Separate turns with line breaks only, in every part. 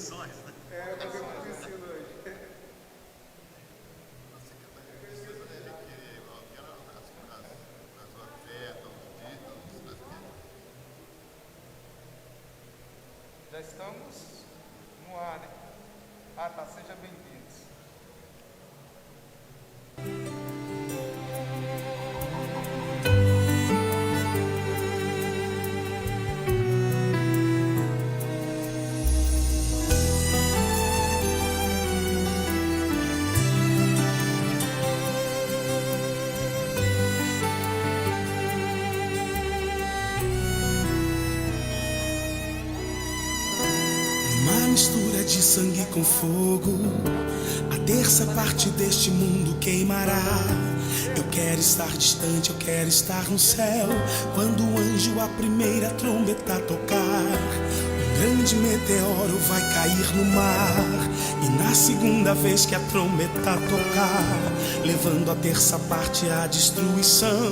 Já estamos no ar, né? Ah, tá, seja bem-vindos.
Mistura de sangue com fogo, a terça parte deste mundo queimará. Eu quero estar distante, eu quero estar no céu, quando o anjo a primeira trombeta tocar. Um grande meteoro vai cair no mar, e na segunda vez que a trombeta tocar, levando a terça parte à destruição.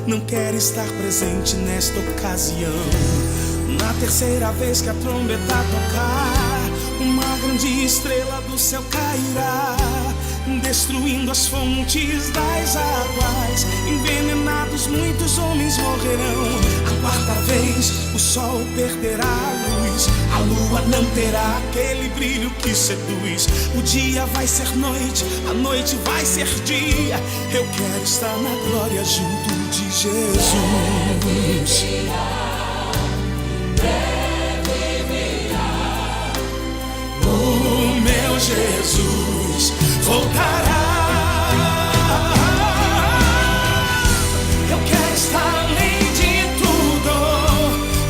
Não quero estar presente nesta ocasião. Na terceira vez que a trombeta tocar, uma grande estrela do céu cairá, destruindo as fontes das águas. Envenenados muitos homens morrerão. A quarta vez o sol perderá a luz, a lua não terá aquele brilho que seduz. O dia vai ser noite, a noite vai ser dia. Eu quero estar na glória junto de Jesus. O meu Jesus voltará. Eu quero estar além de tudo.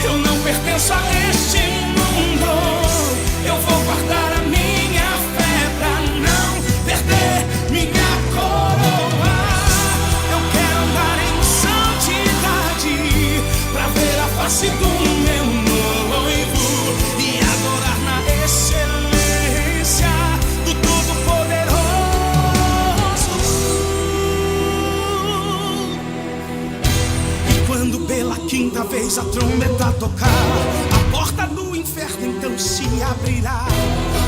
Eu não pertenço a este mundo. Eu vou guardar a minha fé pra não perder minha coroa. Eu quero andar em santidade pra ver a face do meu noivo e adorar na excelência do Todo-Poderoso. E quando pela quinta vez a trombeta tocar, a porta do inferno então se abrirá.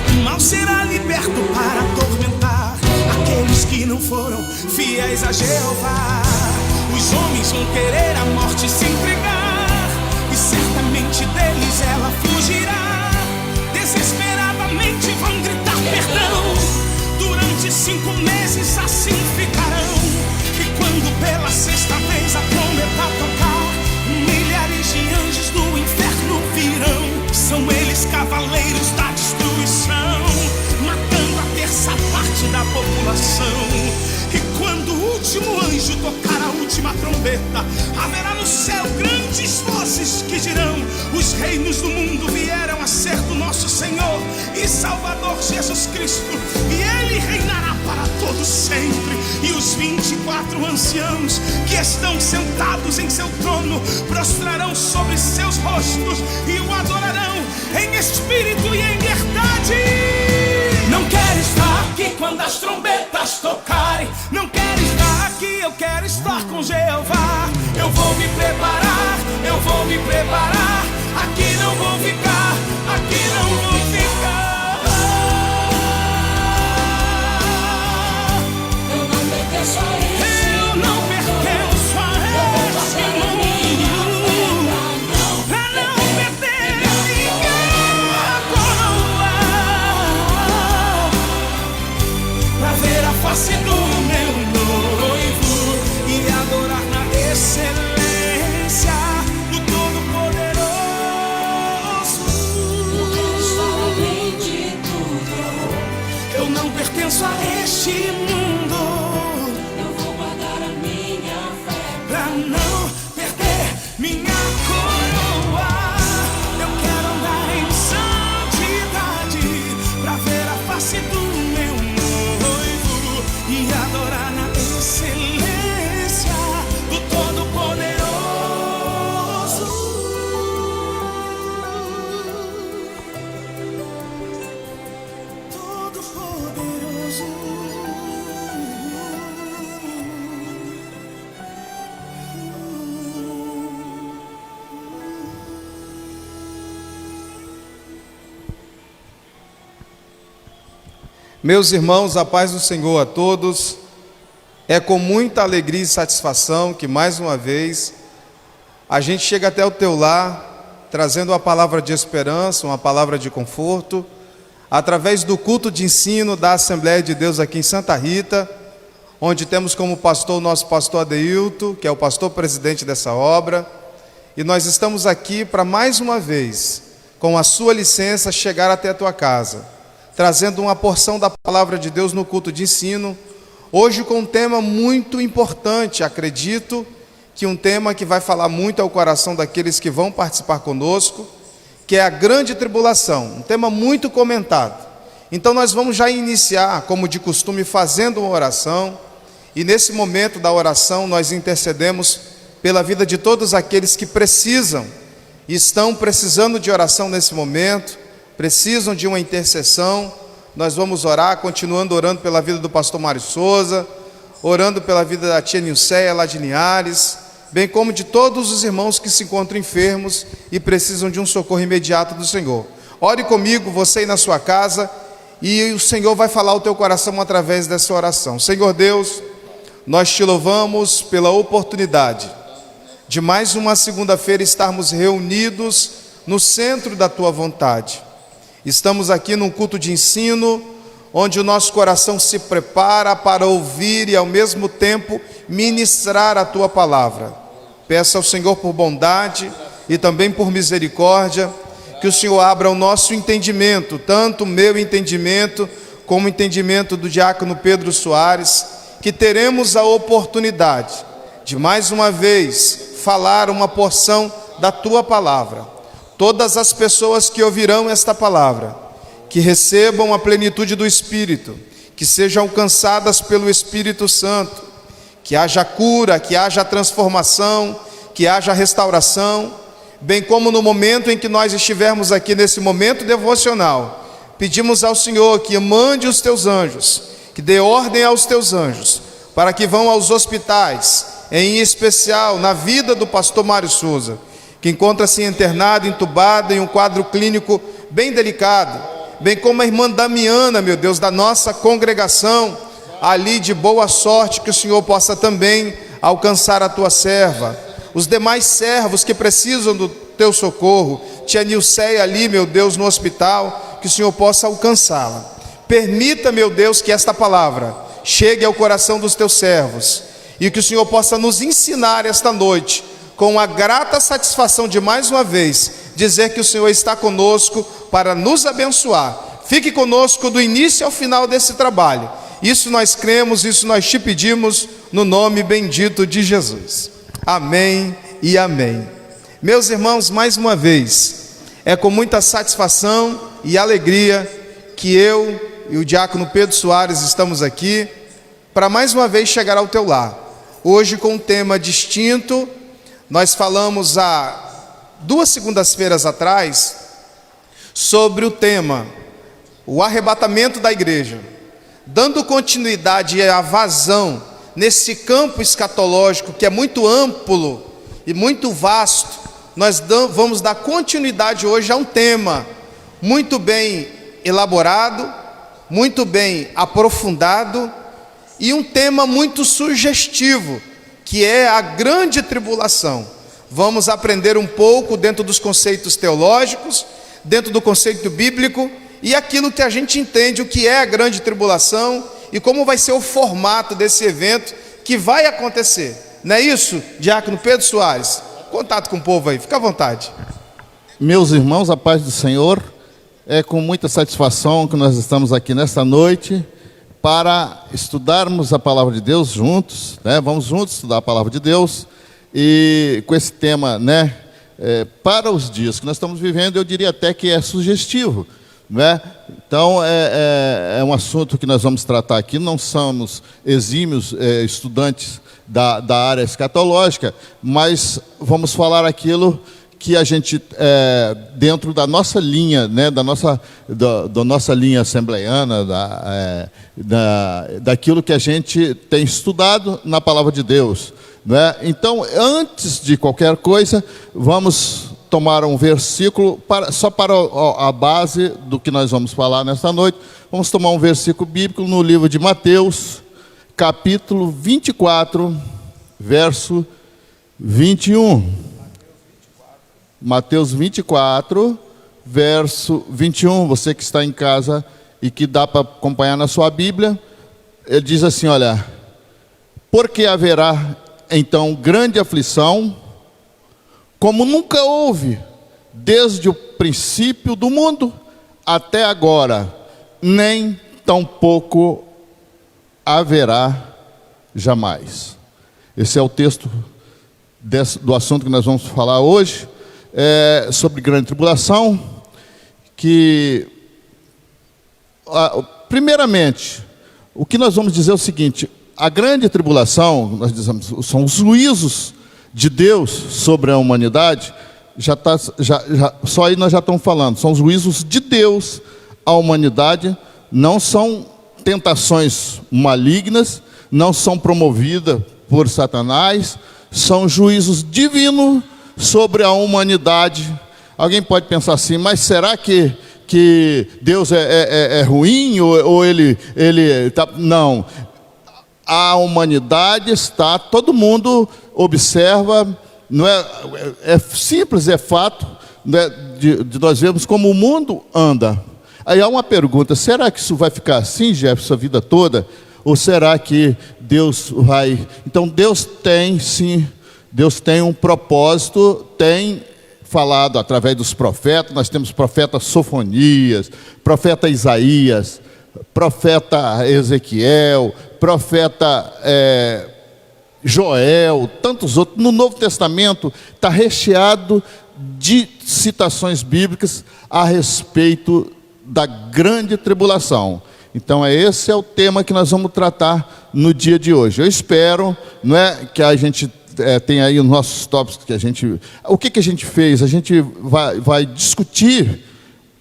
O mal será liberto para atormentar aqueles que não foram fiéis a Jeová. Os homens vão querer a morte se entregar, e certamente deles ela fugirá. Desesperadamente vão gritar perdão. Durante 5 meses assim ficarão. E quando pela sexta vez a trombeta tocar, milhares de anjos do inferno virão. São eles cavaleiros da destruição, matando a terça parte da população. E quando o último anjo tocar a última trombeta, haverá no céu grandes vozes que dirão: os reinos do mundo vieram a ser do nosso Senhor e Salvador Jesus Cristo, e Ele reinará para todo sempre. E os 24 anciãos que estão sentados em seu trono prostrarão sobre seus rostos e o adorarão em espírito e em verdade. Não quero estar aqui quando as trombetas tocarem. Não quero estar aqui, eu quero estar com Jeová. Eu vou me preparar, eu vou me preparar. Aqui não vou ficar, aqui não vou ficar. Eu não pertenço a esse mundo. Eu não pertenço a esse mundo. Pra não perder minha coroa, pra ver a face do meu noivo e adorar na excelência do Todo-Poderoso. Eu quero estar além de tudo. Eu não pertenço a este mundo. Eu vou guardar a minha fé pra não perder minha coroa. Eu quero andar em santidade pra ver a face do meu noivo e adorar na excelência do Todo-Poderoso. Todo-Poderoso.
Meus irmãos, a paz do Senhor a todos. É com muita alegria e satisfação que mais uma vez a gente chega até o teu lar, trazendo uma palavra de esperança, uma palavra de conforto, através do culto de ensino da Assembleia de Deus aqui em Santa Rita, onde temos como pastor o nosso pastor Adeilton, que é o pastor presidente dessa obra, e nós estamos aqui para mais uma vez, com a sua licença, chegar até a tua casa, trazendo uma porção da palavra de Deus no culto de ensino, hoje com um tema muito importante, acredito que um tema que vai falar muito ao coração daqueles que vão participar conosco, que é a grande tribulação, um tema muito comentado. Então nós vamos já iniciar, como de costume, fazendo uma oração, e nesse momento da oração nós intercedemos pela vida de todos aqueles que precisam, estão precisando de oração nesse momento, precisam de uma intercessão. Nós vamos orar, continuando orando pela vida do pastor Mário Souza, orando pela vida da tia Nilceia lá de Linhares, bem como de todos os irmãos que se encontram enfermos e precisam de um socorro imediato do Senhor. Ore comigo, você aí na sua casa, e o Senhor vai falar ao teu coração através dessa oração. Senhor Deus, nós te louvamos pela oportunidade de mais uma segunda-feira estarmos reunidos no centro da tua vontade. Estamos aqui num culto de ensino, onde o nosso coração se prepara para ouvir e ao mesmo tempo ministrar a tua palavra. Peço ao Senhor por bondade e também por misericórdia, que o Senhor abra o nosso entendimento, tanto o meu entendimento como o entendimento do diácono Pedro Soares, que teremos a oportunidade de mais uma vez falar uma porção da tua palavra. Todas as pessoas que ouvirão esta palavra, que recebam a plenitude do Espírito, que sejam alcançadas pelo Espírito Santo, que haja cura, que haja transformação, que haja restauração, bem como no momento em que nós estivermos aqui nesse momento devocional, pedimos ao Senhor que mande os teus anjos, que dê ordem aos teus anjos, para que vão aos hospitais, em especial na vida do pastor Mário Souza, que encontra-se internado, entubado em um quadro clínico bem delicado, bem como a irmã Damiana, meu Deus, da nossa congregação, ali de boa sorte, que o Senhor possa também alcançar a tua serva, os demais servos que precisam do teu socorro, tia Nilceia ali, meu Deus, no hospital, que o Senhor possa alcançá-la. Permita, meu Deus, que esta palavra chegue ao coração dos teus servos, e que o Senhor possa nos ensinar esta noite, com a grata satisfação de mais uma vez dizer que o Senhor está conosco para nos abençoar. Fique conosco do início ao final desse trabalho. Isso nós cremos, isso nós te pedimos no nome bendito de Jesus. Amém e amém. Meus irmãos, mais uma vez, é com muita satisfação e alegria que eu e o diácono Pedro Soares estamos aqui para mais uma vez chegar ao teu lar. Hoje com um tema distinto. Nós falamos há 2 segundas-feiras atrás sobre o tema, o arrebatamento da igreja, dando continuidade e a vazão nesse campo escatológico que é muito amplo e muito vasto. Nós vamos dar continuidade hoje a um tema muito bem elaborado, muito bem aprofundado e um tema muito sugestivo, que é a grande tribulação. Vamos aprender um pouco dentro dos conceitos teológicos, dentro do conceito bíblico, e aquilo que a gente entende o que é a grande tribulação e como vai ser o formato desse evento que vai acontecer. Não é isso, diácono Pedro Soares? Contato com o povo aí, fica à vontade.
Meus irmãos, a paz do Senhor, é com muita satisfação que nós estamos aqui nesta noite para estudarmos a palavra de Deus juntos, né? Vamos juntos estudar a palavra de Deus, e com esse tema, né, para os dias que nós estamos vivendo, eu diria até que é sugestivo, né? Então é um assunto que nós vamos tratar aqui. Não somos exímios estudantes da área escatológica, mas vamos falar aquilo que a gente, dentro da nossa linha, né, da nossa linha assembleiana, daquilo que a gente tem estudado na palavra de Deus, né? Então, antes de qualquer coisa, vamos tomar um versículo, só para a base do que nós vamos falar nesta noite. Vamos tomar um versículo bíblico no livro de Mateus, capítulo 24, verso 21. Mateus 24, verso 21. Você que está em casa e que dá para acompanhar na sua Bíblia, ele diz assim, olha: porque haverá então grande aflição, como nunca houve, desde o princípio do mundo até agora, nem tampouco haverá jamais. Esse é o texto do assunto que nós vamos falar hoje, sobre grande tribulação, que, primeiramente, o que nós vamos dizer é o seguinte: a grande tribulação, nós dizemos, são os juízos de Deus sobre a humanidade. Só aí nós já estamos falando, são os juízos de Deus à humanidade, não são tentações malignas, não são promovidas por Satanás, são juízos divinos sobre a humanidade. Alguém pode pensar assim, mas será que Deus é ruim, ou ele tá... Não, a humanidade está, todo mundo observa, não é simples, é fato, né, de nós vermos como o mundo anda. Aí há uma pergunta: será que isso vai ficar assim, Jefferson, a vida toda? Ou será que Deus vai... Então Deus tem, sim, Deus tem um propósito, tem falado através dos profetas. Nós temos profeta Sofonias, profeta Isaías, profeta Ezequiel, profeta Joel, tantos outros. No Novo Testamento está recheado de citações bíblicas a respeito da grande tribulação. Então esse é o tema que nós vamos tratar no dia de hoje. Eu espero, não é, que a gente tenha aí os nossos tópicos que a gente... O que a gente fez? A gente vai discutir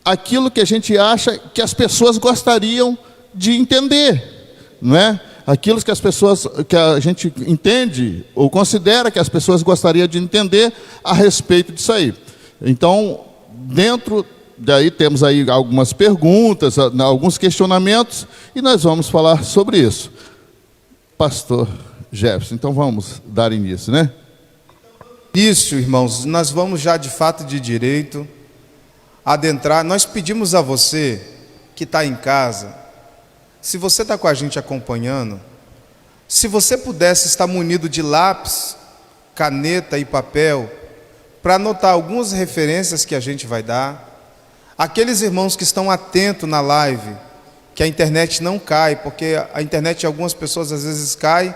aquilo que a gente acha que as pessoas gostariam de entender, não é? Aquilo que as pessoas, que a gente entende ou considera que as pessoas gostariam de entender a respeito disso aí. Então, dentro daí temos aí algumas perguntas, alguns questionamentos, e nós vamos falar sobre isso. Pastor Jefferson, então vamos dar início, né?
Isso, irmãos, nós vamos já de fato de direito adentrar. Nós pedimos a você que está em casa, se você está com a gente acompanhando, se você pudesse estar munido de lápis, caneta e papel, para anotar algumas referências que a gente vai dar. Aqueles irmãos que estão atentos na live, que a internet não cai, porque a internet de algumas pessoas às vezes cai,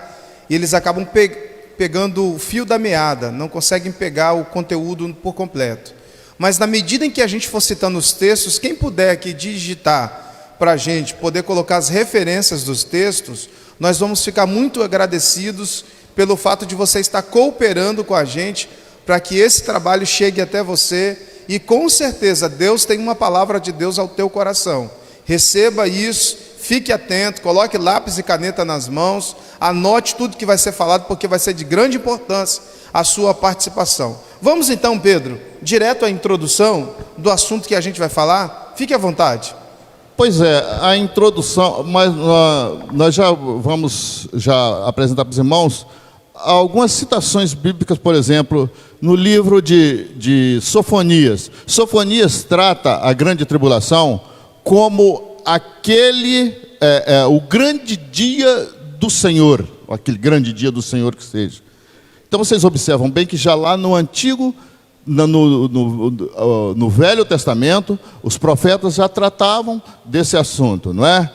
e eles acabam pegando o fio da meada, não conseguem pegar o conteúdo por completo. Mas na medida em que a gente for citando os textos, quem puder aqui digitar para a gente poder colocar as referências dos textos, nós vamos ficar muito agradecidos pelo fato de você estar cooperando com a gente para que esse trabalho chegue até você. E com certeza Deus tem uma palavra de Deus ao teu coração. Receba isso, fique atento, coloque lápis e caneta nas mãos, anote tudo que vai ser falado, porque vai ser de grande importância a sua participação. Vamos então, Pedro, direto à introdução do assunto que a gente vai falar. Fique à vontade.
Pois é, a introdução, mas nós já vamos apresentar para os irmãos algumas citações bíblicas. Por exemplo, no livro de Sofonias. Sofonias trata a grande tribulação como o grande dia do Senhor, aquele grande dia do Senhor que seja. Então vocês observam bem que já lá no Antigo, no Velho Testamento, os profetas já tratavam desse assunto, não é?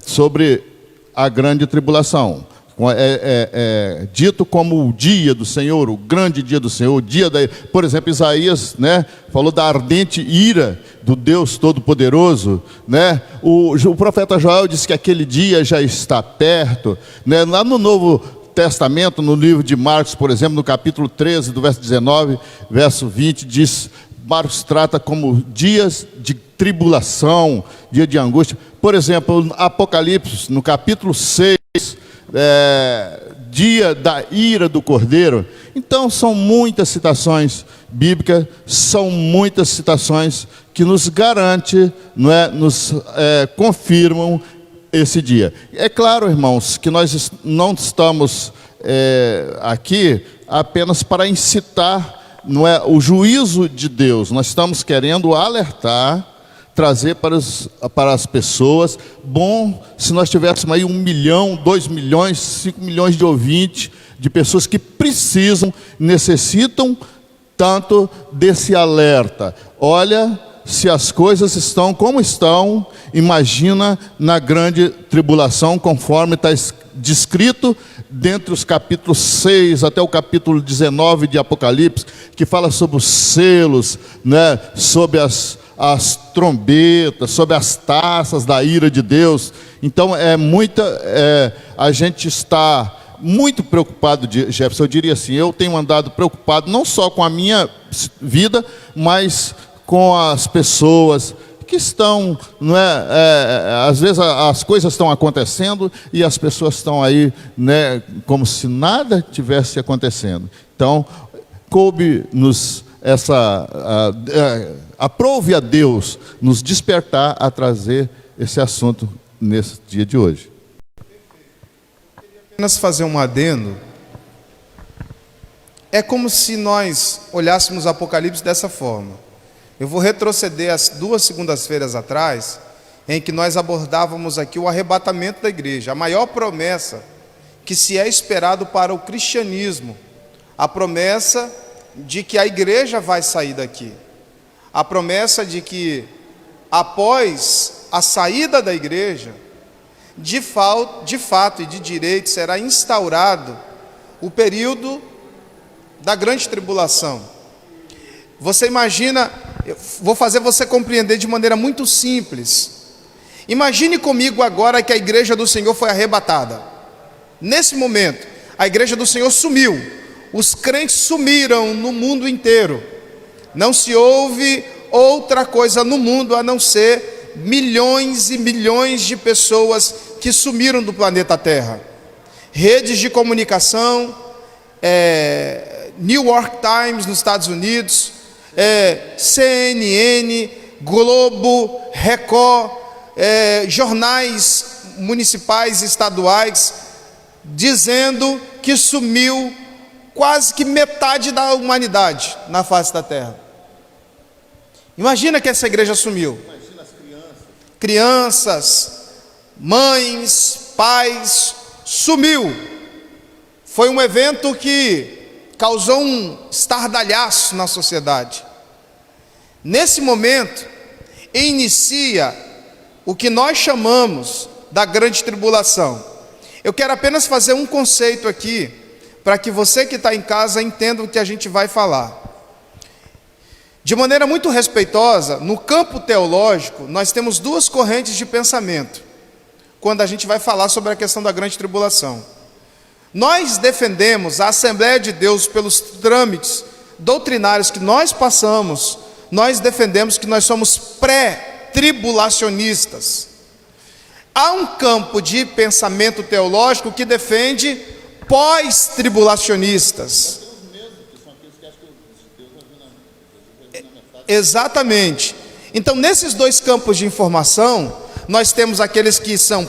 Sobre a grande tribulação. Dito como o dia do Senhor, o grande dia do Senhor, o dia da... Por exemplo, Isaías, né, falou da ardente ira do Deus Todo-Poderoso, né? O profeta Joel disse que aquele dia já está perto, né? Lá no Novo Testamento, no livro de Marcos, por exemplo, no capítulo 13, do verso 19, verso 20, diz, Marcos trata como dias de tribulação, dia de angústia. Por exemplo, Apocalipse, no capítulo 6, dia da ira do Cordeiro. Então são muitas citações bíblica, são muitas citações que nos garante, nos confirmam esse dia. É claro, irmãos, que nós não estamos aqui apenas para incitar o juízo de Deus. Nós estamos querendo alertar, trazer para as pessoas. Bom, se nós tivéssemos aí 1 milhão, 2 milhões, 5 milhões de ouvintes, de pessoas que precisam, necessitam tanto desse alerta. Olha, se as coisas estão como estão, imagina na grande tribulação, conforme está descrito dentre os capítulos 6 até o capítulo 19 de Apocalipse, que fala sobre os selos, sobre as trombetas, sobre as taças da ira de Deus. Então a gente está muito preocupado, Jefferson. Eu diria assim, eu tenho andado preocupado não só com a minha vida, mas com as pessoas que estão, às vezes as coisas estão acontecendo e as pessoas estão aí, como se nada tivesse acontecendo. Então, coube-nos aprove a Deus nos despertar a trazer esse assunto nesse dia de hoje.
Apenas fazer um adendo. É como se nós olhássemos o Apocalipse dessa forma. Eu vou retroceder as 2 segundas-feiras atrás, em que nós abordávamos aqui o arrebatamento da igreja, a maior promessa que se é esperado para o cristianismo, a promessa de que a igreja vai sair daqui, a promessa de que após a saída da igreja, de fato e de direito será instaurado o período da grande tribulação. Você imagina, eu vou fazer você compreender de maneira muito simples. Imagine comigo agora que a igreja do Senhor foi arrebatada. Nesse momento, a igreja do Senhor sumiu. Os crentes sumiram no mundo inteiro. Não se ouve outra coisa no mundo a não ser milhões e milhões de pessoas que sumiram do planeta Terra. Redes de comunicação, New York Times nos Estados Unidos, CNN, Globo, Record, jornais municipais e estaduais, dizendo que sumiu quase que metade da humanidade na face da terra. Imagina que essa igreja sumiu. Imagina as crianças, mães, pais, sumiu. Foi um evento que causou um estardalhaço na sociedade. Nesse momento, inicia o que nós chamamos da grande tribulação. Eu quero apenas fazer um conceito aqui, para que você que está em casa entenda o que a gente vai falar. De maneira muito respeitosa, no campo teológico, nós temos 2 correntes de pensamento, quando a gente vai falar sobre a questão da grande tribulação. Nós defendemos a Assembleia de Deus pelos trâmites doutrinários que nós passamos, nós defendemos que nós somos pré-tribulacionistas. Há um campo de pensamento teológico que defende pós-tribulacionistas. Exatamente. Então, nesses 2 campos de informação, nós temos aqueles que são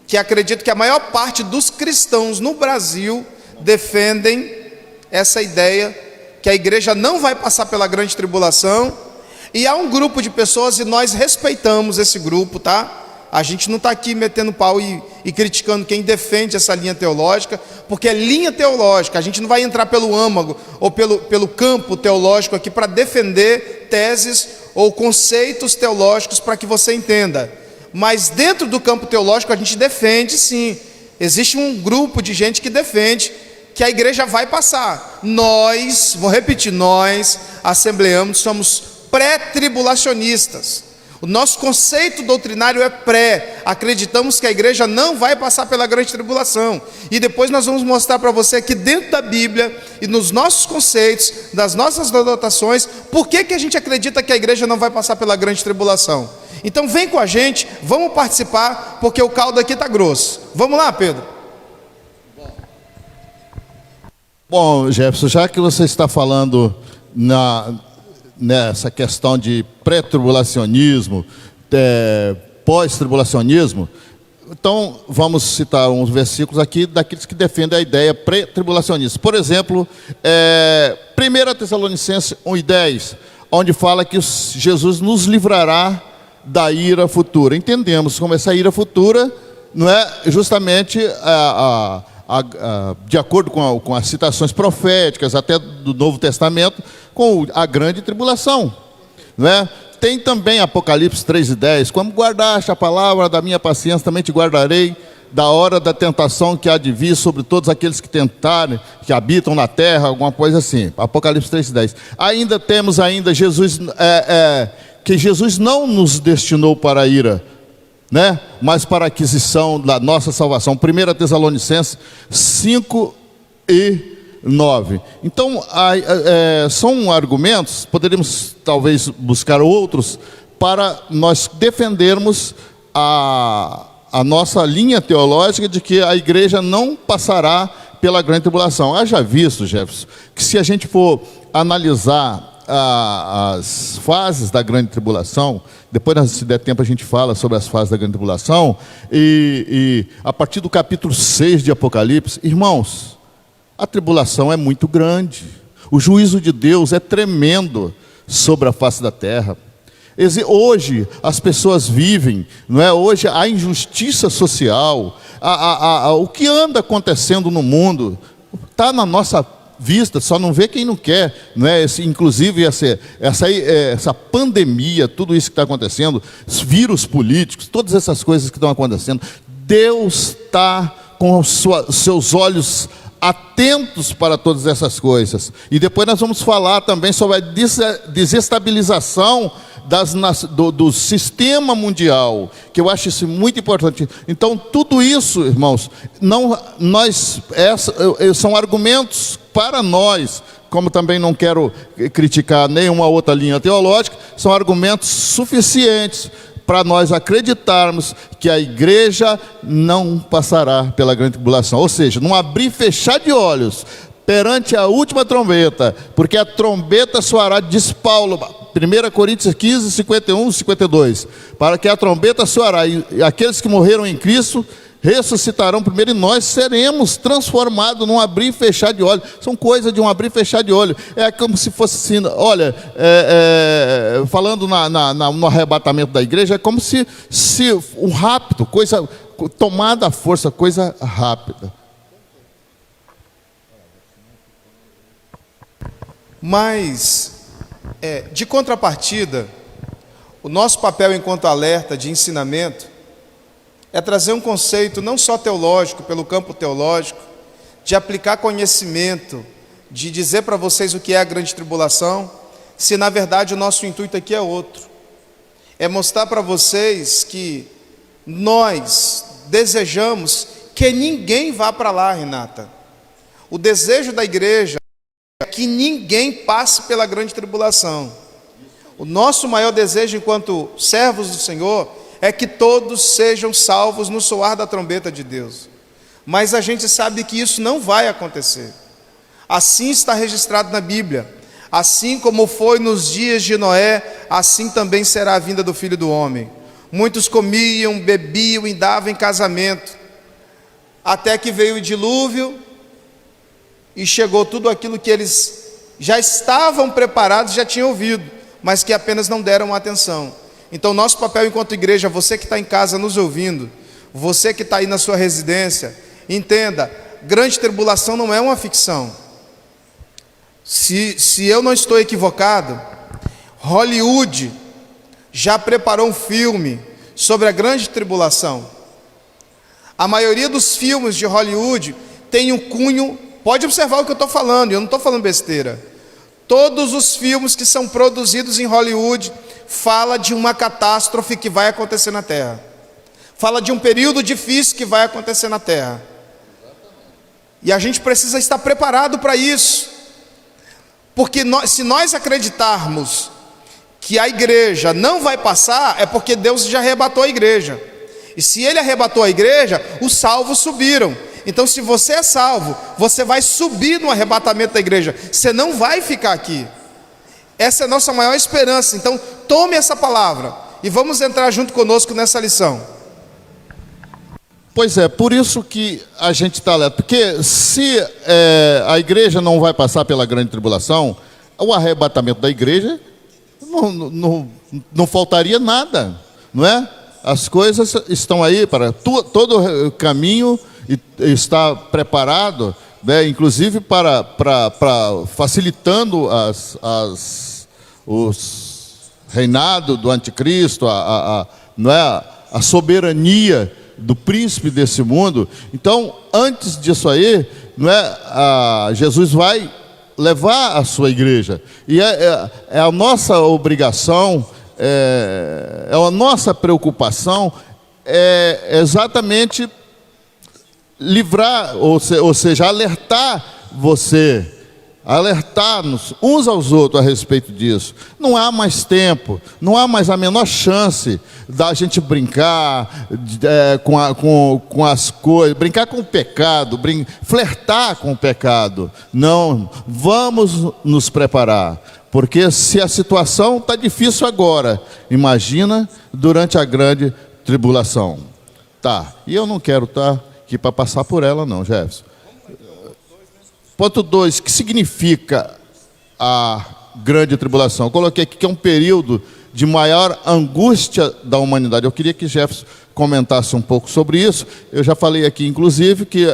que acreditam que a maior parte dos cristãos no Brasil defendem essa ideia que a igreja não vai passar pela grande tribulação. E há um grupo de pessoas, e nós respeitamos esse grupo, tá? A gente não está aqui metendo pau e criticando quem defende essa linha teológica, porque é linha teológica. A gente não vai entrar pelo âmago ou pelo campo teológico aqui para defender teses ou conceitos teológicos para que você entenda. Mas dentro do campo teológico a gente defende, sim. Existe um grupo de gente que defende que a igreja vai passar. Nós, vou repetir, nós, assembleanos, somos pré-tribulacionistas. O nosso conceito doutrinário é pré. Acreditamos que a igreja não vai passar pela grande tribulação. E depois nós vamos mostrar para você aqui dentro da Bíblia e nos nossos conceitos, das nossas anotações, por que a gente acredita que a igreja não vai passar pela grande tribulação. Então vem com a gente, vamos participar, porque o caldo aqui está grosso. Vamos lá, Pedro?
Bom, Jefferson, já que você está falando nessa questão de pré-tribulacionismo, pós-tribulacionismo, então vamos citar uns versículos aqui daqueles que defendem a ideia pré-tribulacionista. Por exemplo, 1 Tessalonicenses 1:10, onde fala que Jesus nos livrará da ira futura. Entendemos como essa ira futura não é justamente de acordo com as citações proféticas, até do Novo Testamento, com a grande tribulação, não é? Tem também Apocalipse 3:10, como guardaste a palavra da minha paciência, também te guardarei da hora da tentação que há de vir sobre todos aqueles que tentarem, que habitam na terra, alguma coisa assim. Apocalipse 3:10. Ainda temos Jesus, que Jesus não nos destinou para a ira, né? Mas para a aquisição da nossa salvação. 1 Tessalonicenses 5:9. Então, são argumentos, poderíamos talvez buscar outros, para nós defendermos a nossa linha teológica de que a igreja não passará pela grande tribulação. Haja visto, Jefferson, que se a gente for analisar as fases da grande tribulação, depois, se der tempo, a gente fala sobre as fases da grande tribulação, e a partir do capítulo 6 de Apocalipse, irmãos, a tribulação é muito grande, o juízo de Deus é tremendo sobre a face da terra. Hoje as pessoas vivem, não é? Hoje a injustiça social, o que anda acontecendo no mundo, está na nossa vista, só não vê quem não quer, não é? Inclusive essa pandemia, tudo isso que está acontecendo, os vírus políticos, todas essas coisas que estão acontecendo, Deus está com os seus olhos atentos para todas essas coisas. E depois nós vamos falar também sobre a desestabilização do sistema mundial, que eu acho isso muito importante. Então, tudo isso, irmãos, são argumentos para nós, como também não quero criticar nenhuma outra linha teológica, são argumentos suficientes para nós acreditarmos que a igreja não passará pela grande tribulação. Ou seja, não abrir e fechar de olhos perante a última trombeta, porque a trombeta soará, diz Paulo, 1 Coríntios 15, 51, 52, para que a trombeta soará, e aqueles que morreram em Cristo ressuscitarão primeiro, e nós seremos transformados num abrir e fechar de olho. São coisas de um abrir e fechar de olho. É como se fosse assim, olha, falando no arrebatamento da igreja, é como se um rápido, coisa tomada à força, coisa rápida.
Mas, de contrapartida, o nosso papel enquanto alerta de ensinamento é trazer um conceito não só teológico, pelo campo teológico, de aplicar conhecimento, de dizer para vocês o que é a grande tribulação, se na verdade o nosso intuito aqui é outro. É mostrar para vocês que nós desejamos que ninguém vá para lá, Renata. O desejo da igreja é que ninguém passe pela grande tribulação. O nosso maior desejo enquanto servos do Senhor é que todos sejam salvos no soar da trombeta de Deus. Mas a gente sabe que isso não vai acontecer. Assim está registrado na Bíblia. Assim como foi nos dias de Noé, assim também será a vinda do Filho do Homem. Muitos comiam, bebiam e davam em casamento, até que veio o dilúvio e chegou tudo aquilo que eles já estavam preparados, já tinham ouvido, mas que apenas não deram atenção. Então, nosso papel enquanto igreja, você que está em casa nos ouvindo, você que está aí na sua residência, entenda, grande tribulação não é uma ficção. Se eu não estou equivocado, Hollywood já preparou um filme sobre a grande tribulação. A maioria dos filmes de Hollywood tem um cunho, pode observar o que eu estou falando, eu não estou falando besteira. Todos os filmes que são produzidos em Hollywood fala de uma catástrofe que vai acontecer na Terra. Fala de um período difícil que vai acontecer na Terra. E a gente precisa estar preparado para isso. Porque se nós acreditarmos que a igreja não vai passar, é porque Deus já arrebatou a igreja. E se Ele arrebatou a igreja, os salvos subiram. Então, se você é salvo, você vai subir no arrebatamento da igreja, você não vai ficar aqui. Essa é a nossa maior esperança. Então, tome essa palavra e vamos entrar junto conosco nessa lição.
Pois é, por isso que a gente está alerta. Porque se a igreja não vai passar pela grande tribulação, o arrebatamento da igreja não faltaria nada, não é? As coisas estão aí para todo o caminho está preparado, né? Inclusive para facilitando os reinado do anticristo, não é? A soberania do príncipe desse mundo. Então, antes disso aí, não é? Jesus vai levar a sua igreja, e é a nossa obrigação, é a nossa preocupação, é exatamente livrar, ou seja, alertar-nos uns aos outros a respeito disso. Não há mais tempo, não há mais a menor chance da gente brincar com as coisas, brincar com o pecado, flertar com o pecado. Não, vamos nos preparar, porque se a situação está difícil agora, imagina durante a grande tribulação. Tá, e eu não quero estar aqui para passar por ela não, Jefferson. Ponto 2, que significa a grande tribulação? Eu coloquei aqui que é um período de maior angústia da humanidade. Eu queria que Jefferson comentasse um pouco sobre isso. Eu já falei aqui, inclusive, que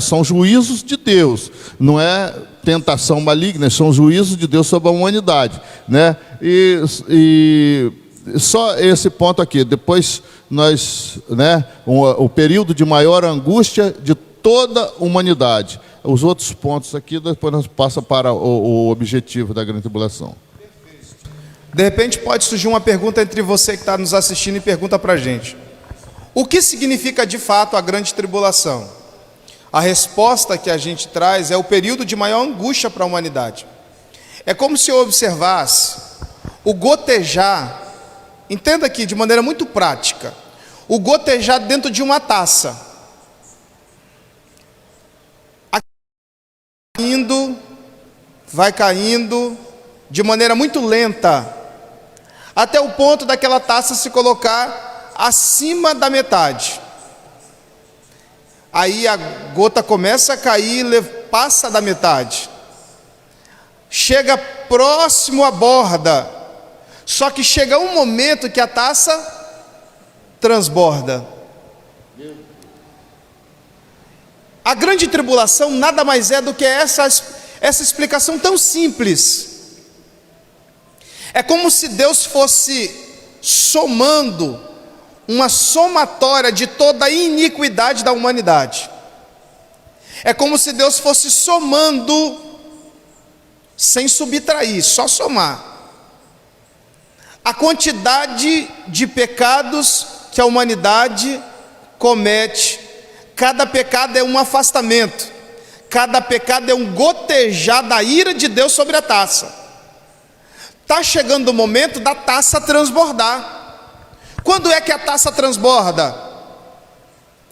são juízos de Deus, não é tentação maligna, são juízos de Deus sobre a humanidade, né? E só esse ponto aqui. Depois nós, né, o período de maior angústia de toda a humanidade. Os outros pontos aqui, depois nós passamos para o objetivo da grande tribulação.
De repente pode surgir uma pergunta entre você que está nos assistindo e pergunta para a gente: o que significa de fato a grande tribulação? A resposta que a gente traz é o período de maior angústia para a humanidade. É como se eu observasse o gotejar, entenda aqui de maneira muito prática, o gotejar dentro de uma taça. Vai caindo de maneira muito lenta, até o ponto daquela taça se colocar acima da metade. Aí a gota começa a cair, passa da metade, chega próximo à borda, só que chega um momento que a taça transborda. A grande tribulação nada mais é do que essa explicação tão simples. É como se Deus fosse somando uma somatória de toda a iniquidade da humanidade. É como se Deus fosse somando, sem subtrair, só somar, a quantidade de pecados que a humanidade comete. Cada pecado é um afastamento, cada pecado é um gotejar da ira de Deus sobre a taça. Está chegando o momento da taça transbordar. Quando é que a taça transborda?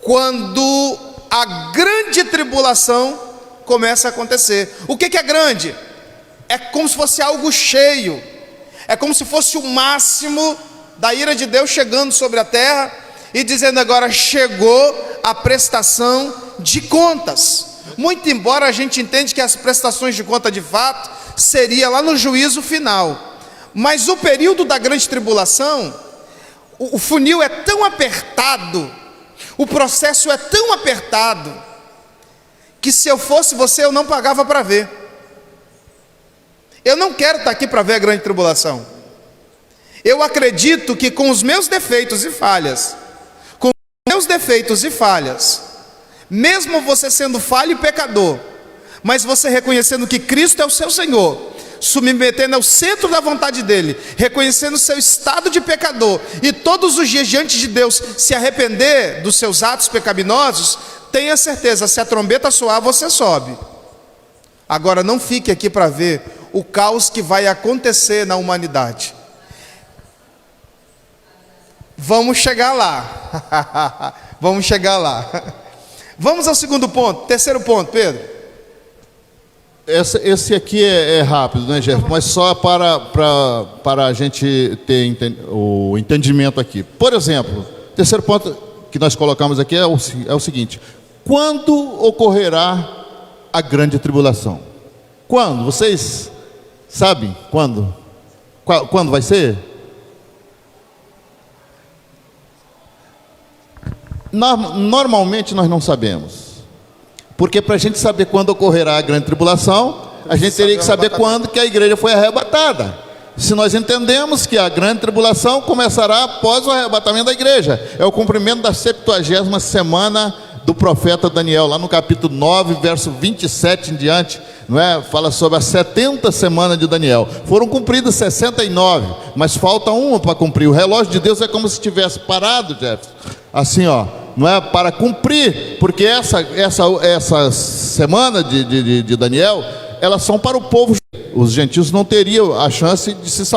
Quando a grande tribulação começa a acontecer. O que é grande? É como se fosse algo cheio, é como se fosse o máximo da ira de Deus chegando sobre a terra e dizendo: agora chegou a prestação de contas. Muito embora a gente entenda que as prestações de conta de fato seria lá no juízo final, mas o período da grande tribulação, o funil é tão apertado, o processo é tão apertado, que se eu fosse você, eu não pagava para ver. Eu não quero estar aqui para ver a grande tribulação. Eu acredito que com os meus defeitos e falhas, mesmo você sendo falho e pecador, mas você reconhecendo que Cristo é o seu Senhor, submetendo ao centro da vontade dele, reconhecendo o seu estado de pecador, e todos os dias diante de Deus se arrepender dos seus atos pecaminosos, tenha certeza, se a trombeta soar, você sobe. Agora não fique aqui para ver o caos que vai acontecer na humanidade. Vamos chegar lá. Vamos chegar lá. Vamos ao segundo ponto, terceiro ponto, Pedro.
Esse aqui é rápido, né, Jeff? Mas só para a gente ter o entendimento aqui. Por exemplo, o terceiro ponto que nós colocamos aqui é o seguinte: quando ocorrerá a grande tribulação? Quando? Vocês sabem quando? Quando vai ser? Normalmente nós não sabemos. Porque para a gente saber quando ocorrerá a grande tribulação, a gente teria que saber quando que a igreja foi arrebatada. Se nós entendemos que a grande tribulação começará após o arrebatamento da igreja, é o cumprimento da 70ª semana do profeta Daniel, lá no capítulo 9, verso 27 em diante, não é? Fala sobre as 70 semanas de Daniel. Foram cumpridas 69, mas falta uma para cumprir. O relógio de Deus é como se tivesse parado, Jefferson, assim, ó, não é? Para cumprir, porque essa semana de Daniel, elas são para o povo. Os gentios não teriam a chance de se salvar.